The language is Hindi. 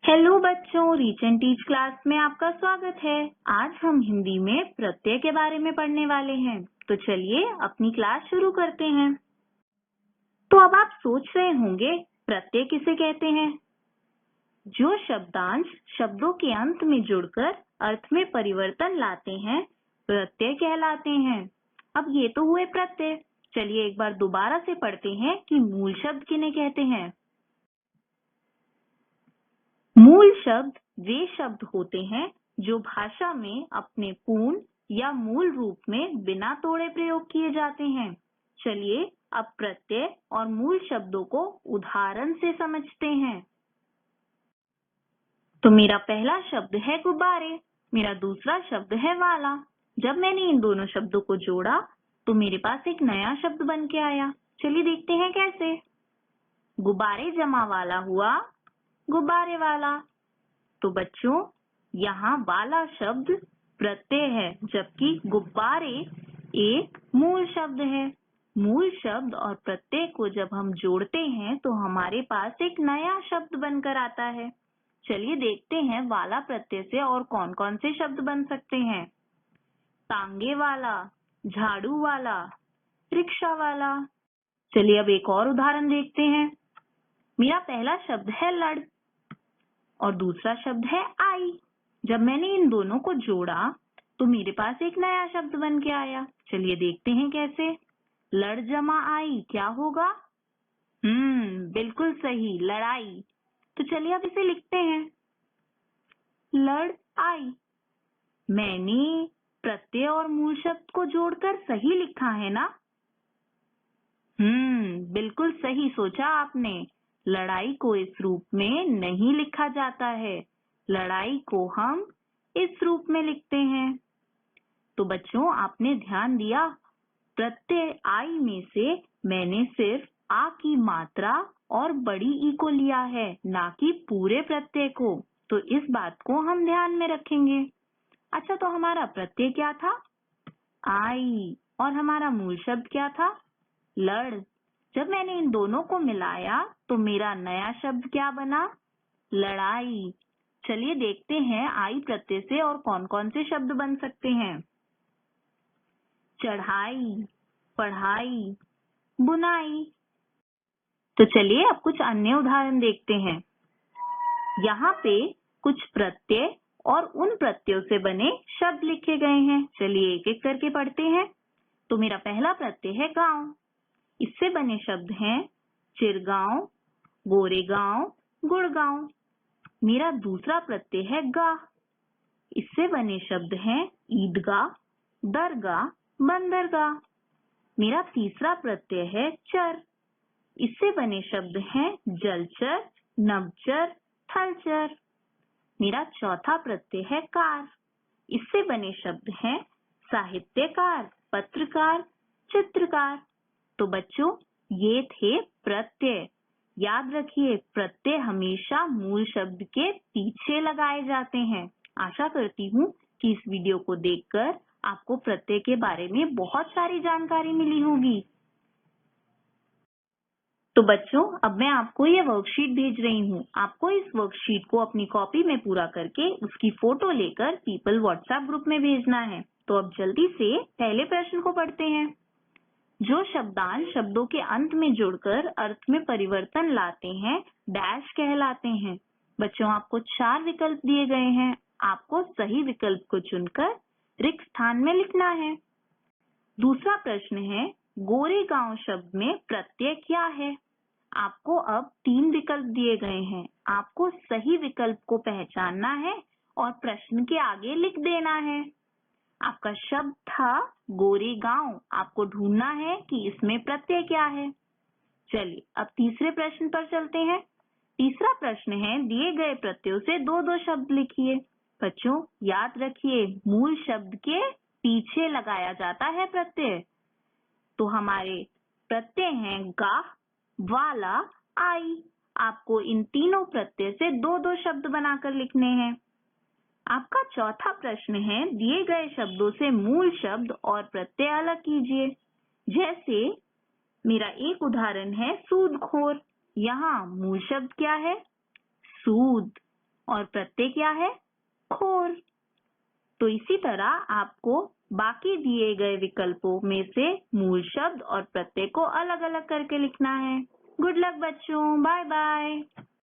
हेलो बच्चों, रीच एंड टीच क्लास में आपका स्वागत है। आज हम हिंदी में प्रत्यय के बारे में पढ़ने वाले हैं। तो चलिए अपनी क्लास शुरू करते हैं। तो अब आप सोच रहे होंगे प्रत्यय किसे कहते हैं? जो शब्दांश शब्दों के अंत में जुड़कर अर्थ में परिवर्तन लाते हैं, प्रत्यय कहलाते हैं। अब ये तो हुए प्रत्यय। चलिए एक बार दोबारा से पढ़ते हैं कि मूल शब्द किन्हें कहते हैं। मूल शब्द वे शब्द होते हैं जो भाषा में अपने पूर्ण या मूल रूप में बिना तोड़े प्रयोग किए जाते हैं। चलिए अब प्रत्यय और मूल शब्दों को उदाहरण से समझते हैं। तो मेरा पहला शब्द है गुब्बारे, मेरा दूसरा शब्द है वाला। जब मैंने इन दोनों शब्दों को जोड़ा तो मेरे पास एक नया शब्द बन के आया। चलिए देखते हैं कैसे। गुब्बारे जमा वाला हुआ गुब्बारे वाला। तो बच्चों, यहाँ वाला शब्द प्रत्यय है, जबकि गुब्बारे एक मूल शब्द है। मूल शब्द और प्रत्यय को जब हम जोड़ते हैं तो हमारे पास एक नया शब्द बनकर आता है। चलिए देखते हैं वाला प्रत्यय से और कौन कौन से शब्द बन सकते हैं। टांगे वाला, झाड़ू वाला, रिक्शा वाला। चलिए अब एक और उदाहरण देखते हैं। मेरा पहला शब्द है लड़ और दूसरा शब्द है आई। जब मैंने इन दोनों को जोड़ा तो मेरे पास एक नया शब्द बन के आया। चलिए देखते हैं कैसे। लड़ जमा आई क्या होगा? बिल्कुल सही, लड़ाई। तो चलिए अब इसे लिखते हैं। लड़ आई। मैंने प्रत्यय और मूल शब्द को जोड़कर सही लिखा है ना? बिल्कुल सही सोचा आपने। लड़ाई को इस रूप में नहीं लिखा जाता है, लड़ाई को हम इस रूप में लिखते हैं। तो बच्चों, आपने ध्यान दिया, प्रत्यय आई में से मैंने सिर्फ आ की मात्रा और बड़ी ई को लिया है, ना कि पूरे प्रत्यय को। तो इस बात को हम ध्यान में रखेंगे। अच्छा, तो हमारा प्रत्यय क्या था? आई। और हमारा मूल शब्द क्या था? लड़। जब मैंने इन दोनों को मिलाया तो मेरा नया शब्द क्या बना? लड़ाई। चलिए देखते हैं आई प्रत्यय से और कौन कौन से शब्द बन सकते हैं। चढ़ाई, पढ़ाई, बुनाई। तो चलिए अब कुछ अन्य उदाहरण देखते हैं। यहाँ पे कुछ प्रत्यय और उन प्रत्ययों से बने शब्द लिखे गए हैं। चलिए एक एक करके पढ़ते हैं। तो मेरा पहला प्रत्यय है गांव। इससे बने शब्द हैं चिरगांव, गोरेगांव, गुड़गांव। मेरा दूसरा प्रत्यय है गा। इससे बने शब्द हैं ईदगाह, दरगाह, बंदरगाह। मेरा तीसरा प्रत्यय है चर। इससे बने शब्द हैं जलचर, नभचर, थलचर। मेरा चौथा प्रत्यय है कार। इससे बने शब्द हैं साहित्यकार, पत्रकार, चित्रकार। तो बच्चों, ये थे प्रत्यय। याद रखिए, प्रत्यय हमेशा मूल शब्द के पीछे लगाए जाते हैं। आशा करती हूँ कि इस वीडियो को देखकर आपको प्रत्यय के बारे में बहुत सारी जानकारी मिली होगी। तो बच्चों, अब मैं आपको ये वर्कशीट भेज रही हूँ। आपको इस वर्कशीट को अपनी कॉपी में पूरा करके उसकी फोटो लेकर पीपल व्हाट्सएप ग्रुप में भेजना है। तो अब जल्दी से पहले प्रश्न को पढ़ते हैं। जो शब्दांश शब्दों के अंत में जुड़कर अर्थ में परिवर्तन लाते हैं, डैश कहलाते हैं। बच्चों, आपको 4 विकल्प दिए गए हैं। आपको सही विकल्प को चुनकर रिक्त स्थान में लिखना है। दूसरा प्रश्न है, गोरेगांव शब्द में प्रत्यय क्या है? आपको अब 3 विकल्प दिए गए हैं। आपको सही विकल्प को पहचानना है और प्रश्न के आगे लिख देना है। आपका शब्द था गोरेगांव। आपको ढूंढना है कि इसमें प्रत्यय क्या है। चलिए अब तीसरे प्रश्न पर चलते हैं। तीसरा प्रश्न है, दिए गए प्रत्ययों से 2-2 शब्द लिखिए। बच्चों, याद रखिए, मूल शब्द के पीछे लगाया जाता है प्रत्यय। तो हमारे प्रत्यय हैं गा, वाला, आई। आपको इन तीनों प्रत्यय से 2-2 शब्द बनाकर लिखने हैं। आपका चौथा प्रश्न है, दिए गए शब्दों से मूल शब्द और प्रत्यय अलग कीजिए। जैसे मेरा एक उदाहरण है सूदखोर। यहाँ मूल शब्द क्या है? सूद। और प्रत्यय क्या है? खोर। तो इसी तरह आपको बाकी दिए गए विकल्पों में से मूल शब्द और प्रत्यय को अलग अलग करके लिखना है। गुड लक बच्चों, बाय बाय।